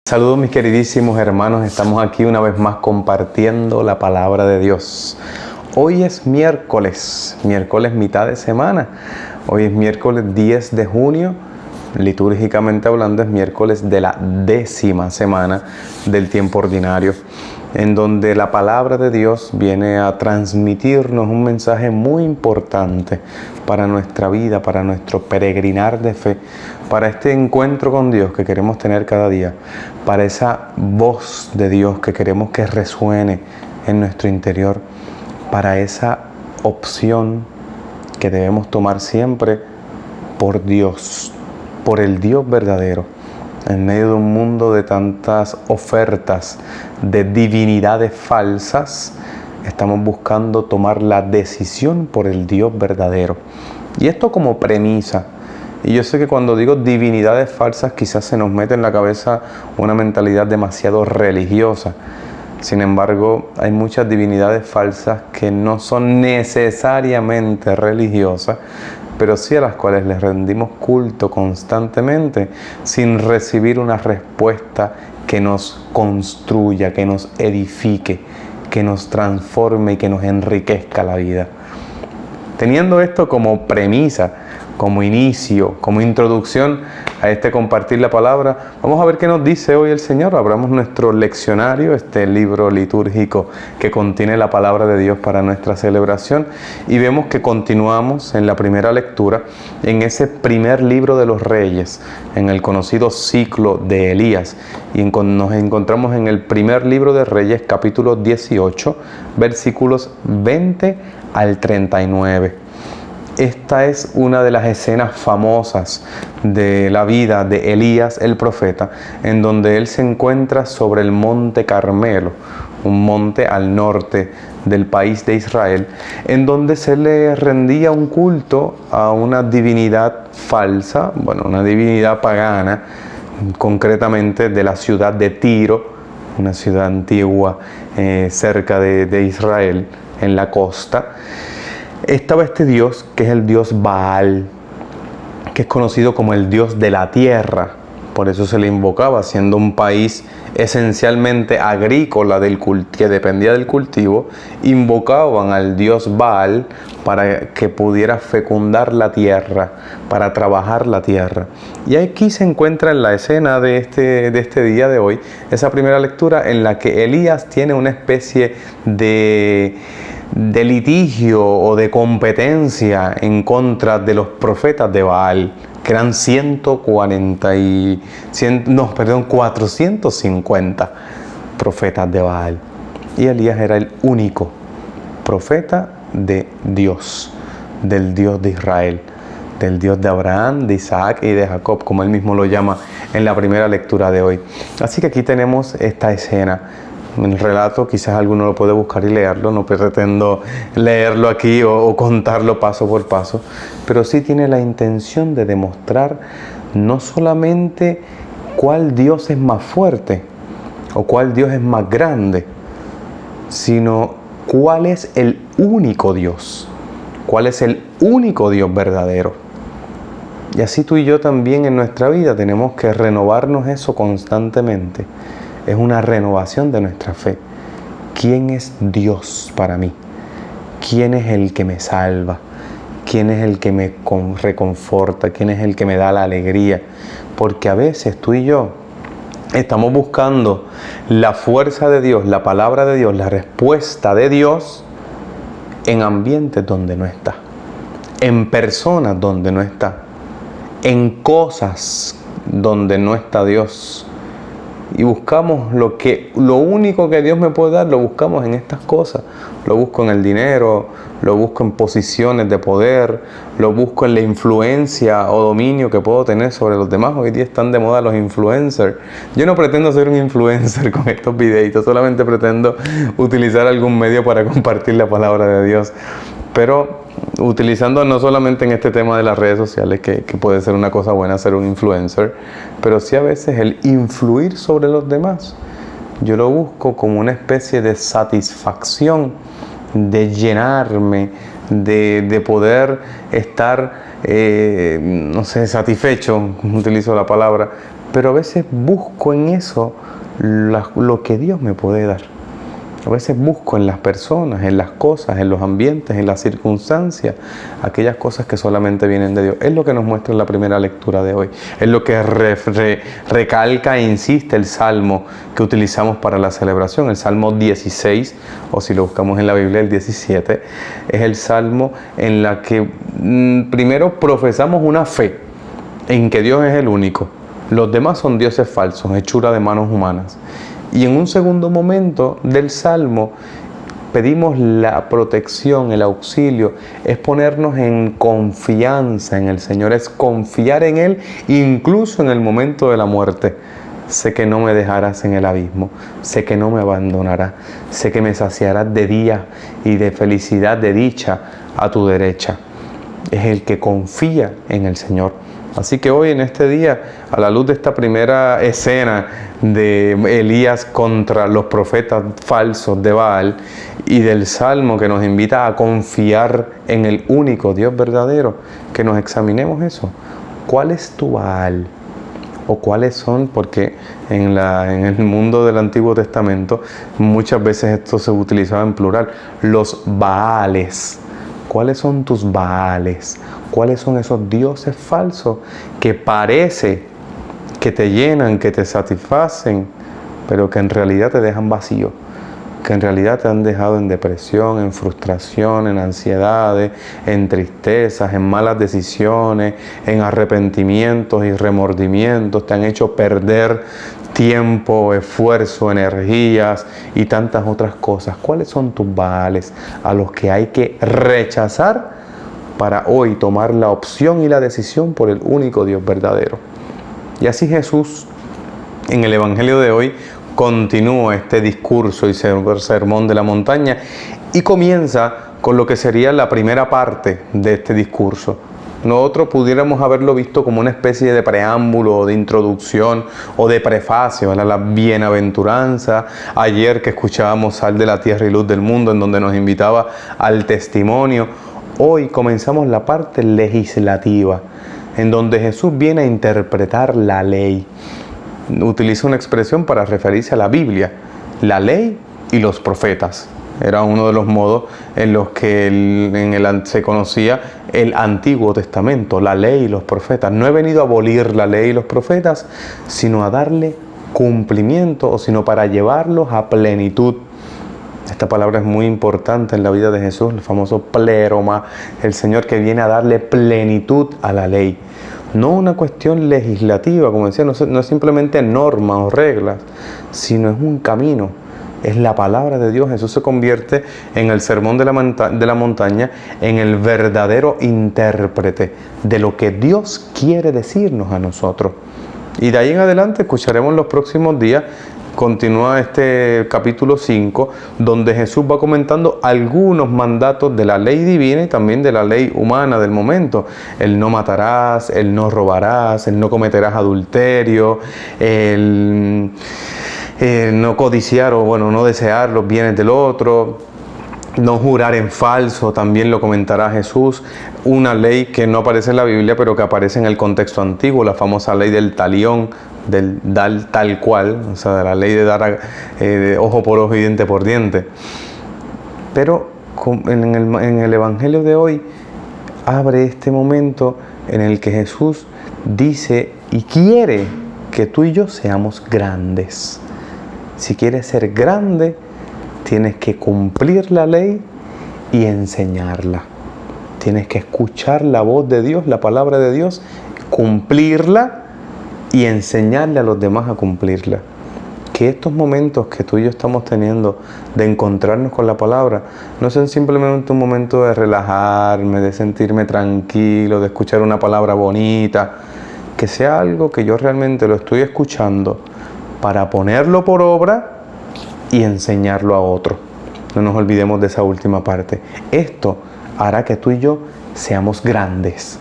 Saludos mis queridísimos hermanos, estamos aquí una vez más compartiendo la palabra de Dios. Hoy es miércoles mitad de semana. Hoy es miércoles 10 de junio, litúrgicamente hablando es miércoles de la 10ª semana del tiempo ordinario, en donde la palabra de Dios viene a transmitirnos un mensaje muy importante para nuestra vida, para nuestro peregrinar de fe, para este encuentro con Dios que queremos tener cada día, para esa voz de Dios que queremos que resuene en nuestro interior, para esa opción que debemos tomar siempre por Dios, por el Dios verdadero. En medio de un mundo de tantas ofertas de divinidades falsas, estamos buscando tomar la decisión por el Dios verdadero. Y esto como premisa. Y yo sé que cuando digo divinidades falsas, quizás se nos mete en la cabeza una mentalidad demasiado religiosa. Sin embargo, hay muchas divinidades falsas que no son necesariamente religiosas, pero sí a las cuales les rendimos culto constantemente sin recibir una respuesta que nos construya, que nos edifique, que nos transforme y que nos enriquezca la vida. Teniendo esto como premisa, como inicio, como introducción a este compartir la palabra, vamos a ver qué nos dice hoy el Señor. Abramos nuestro leccionario, este libro litúrgico que contiene la palabra de Dios para nuestra celebración, y vemos que continuamos en la primera lectura, en ese primer libro de los Reyes, en el conocido ciclo de Elías, y nos encontramos en el primer libro de Reyes, capítulo 18, versículos 20 al 39. Esta es una de las escenas famosas de la vida de Elías el profeta, en donde él se encuentra sobre el monte Carmelo, un monte al norte del país de Israel, en donde se le rendía un culto a una divinidad falsa, una divinidad pagana, concretamente de la ciudad de Tiro, una ciudad antigua cerca de Israel, en la costa. Estaba este Dios, que es el Dios Baal, que es conocido como el Dios de la tierra. Por eso se le invocaba, siendo un país esencialmente agrícola que dependía del cultivo, invocaban al Dios Baal para que pudiera fecundar la tierra, para trabajar la tierra. Y aquí se encuentra en la escena de este día de hoy, esa primera lectura en la que Elías tiene una especie de litigio o de competencia en contra de los profetas de Baal, que eran 450 profetas de Baal. Y Elías era el único profeta de Dios, del Dios de Israel, del Dios de Abraham, de Isaac y de Jacob, como él mismo lo llama en la primera lectura de hoy. Así que aquí tenemos esta escena. El relato, quizás alguno lo puede buscar y leerlo, no pretendo leerlo aquí o contarlo paso por paso, pero sí tiene la intención de demostrar no solamente cuál Dios es más fuerte o cuál Dios es más grande, sino cuál es el único Dios, cuál es el único Dios verdadero. Y así tú y yo también en nuestra vida tenemos que renovarnos eso constantemente. Es una renovación de nuestra fe. ¿Quién es Dios para mí? ¿Quién es el que me salva? ¿Quién es el que me reconforta? ¿Quién es el que me da la alegría? Porque a veces tú y yo estamos buscando la fuerza de Dios, la palabra de Dios, la respuesta de Dios en ambientes donde no está, en personas donde no está, en cosas donde no está Dios. Y buscamos lo único que Dios me puede dar, lo buscamos en estas cosas. Lo busco en el dinero, lo busco en posiciones de poder, lo busco en la influencia o dominio que puedo tener sobre los demás. Hoy día están de moda los influencers. Yo no pretendo ser un influencer con estos videitos, solamente pretendo utilizar algún medio para compartir la palabra de Dios. Pero utilizando no solamente en este tema de las redes sociales, que puede ser una cosa buena ser un influencer, pero sí a veces el influir sobre los demás. Yo lo busco como una especie de satisfacción, de llenarme, de poder estar, satisfecho, utilizo la palabra, pero a veces busco en eso lo que Dios me puede dar. A veces busco en las personas, en las cosas, en los ambientes, en las circunstancias, aquellas cosas que solamente vienen de Dios. Es lo que nos muestra la primera lectura de hoy. Es lo que recalca e insiste el Salmo que utilizamos para la celebración. El Salmo 16, o si lo buscamos en la Biblia, el 17, es el Salmo en la que primero profesamos una fe en que Dios es el único. Los demás son dioses falsos, hechura de manos humanas. Y en un segundo momento del Salmo pedimos la protección, el auxilio, es ponernos en confianza en el Señor, es confiar en Él incluso en el momento de la muerte. Sé que no me dejarás en el abismo, sé que no me abandonarás, sé que me saciarás de día y de felicidad, de dicha a tu derecha. Es el que confía en el Señor. Así que hoy en este día, a la luz de esta primera escena de Elías contra los profetas falsos de Baal y del Salmo que nos invita a confiar en el único Dios verdadero, que nos examinemos eso. ¿Cuál es tu Baal? ¿O cuáles son? Porque en el mundo del Antiguo Testamento muchas veces esto se utilizaba en plural. Los Baales. ¿Cuáles son tus Baales? ¿Cuáles son esos dioses falsos que parece que te llenan, que te satisfacen, pero que en realidad te dejan vacío? Que en realidad te han dejado en depresión, en frustración, en ansiedades, en tristezas, en malas decisiones, en arrepentimientos y remordimientos. Te han hecho perder tiempo, esfuerzo, energías y tantas otras cosas. ¿Cuáles son tus Baales a los que hay que rechazar para hoy tomar la opción y la decisión por el único Dios verdadero? Y así Jesús, en el Evangelio de hoy, continúa este discurso y sermón de la montaña y comienza con lo que sería la primera parte de este discurso. Nosotros pudiéramos haberlo visto como una especie de preámbulo, de introducción o de prefacio a la bienaventuranza. Ayer que escuchábamos Sal de la Tierra y Luz del Mundo, en donde nos invitaba al testimonio. Hoy comenzamos la parte legislativa, en donde Jesús viene a interpretar la ley. Utiliza una expresión para referirse a la Biblia, la ley y los profetas. Era uno de los modos en los que se conocía el Antiguo Testamento, la ley y los profetas. No he venido a abolir la ley y los profetas, sino a darle cumplimiento, o sino para llevarlos a plenitud. Esta palabra es muy importante en la vida de Jesús, el famoso pleroma, el Señor que viene a darle plenitud a la ley. No una cuestión legislativa, como decía, no es simplemente normas o reglas, sino es un camino, es la palabra de Dios. Jesús se convierte en el sermón de la montaña, en el verdadero intérprete de lo que Dios quiere decirnos a nosotros. Y de ahí en adelante escucharemos los próximos días. Continúa este capítulo 5, donde Jesús va comentando algunos mandatos de la ley divina y también de la ley humana del momento. El no matarás, el no robarás, el no cometerás adulterio, el no codiciar o no desear los bienes del otro, no jurar en falso, también lo comentará Jesús. Una ley que no aparece en la Biblia, pero que aparece en el contexto antiguo, la famosa ley del talión, del dar tal cual, o sea, de la ley de dar ojo por ojo y diente por diente. Pero en el Evangelio de hoy abre este momento en el que Jesús dice y quiere que tú y yo seamos grandes. Si quieres ser grande, tienes que cumplir la ley y enseñarla. Tienes que escuchar la voz de Dios, la palabra de Dios, cumplirla y enseñarle a los demás a cumplirla. Que estos momentos que tú y yo estamos teniendo de encontrarnos con la palabra no sean simplemente un momento de relajarme, de sentirme tranquilo, de escuchar una palabra bonita. Que sea algo que yo realmente lo estoy escuchando para ponerlo por obra y enseñarlo a otro. No nos olvidemos de esa última parte. Esto hará que tú y yo seamos grandes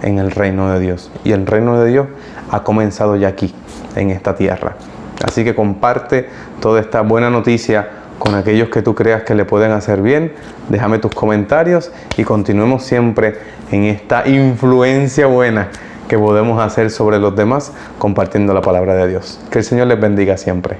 en el reino de Dios. Y el reino de Dios ha comenzado ya aquí, en esta tierra. Así que comparte toda esta buena noticia con aquellos que tú creas que le pueden hacer bien. Déjame tus comentarios y continuemos siempre en esta influencia buena que podemos hacer sobre los demás compartiendo la palabra de Dios. Que el Señor les bendiga siempre.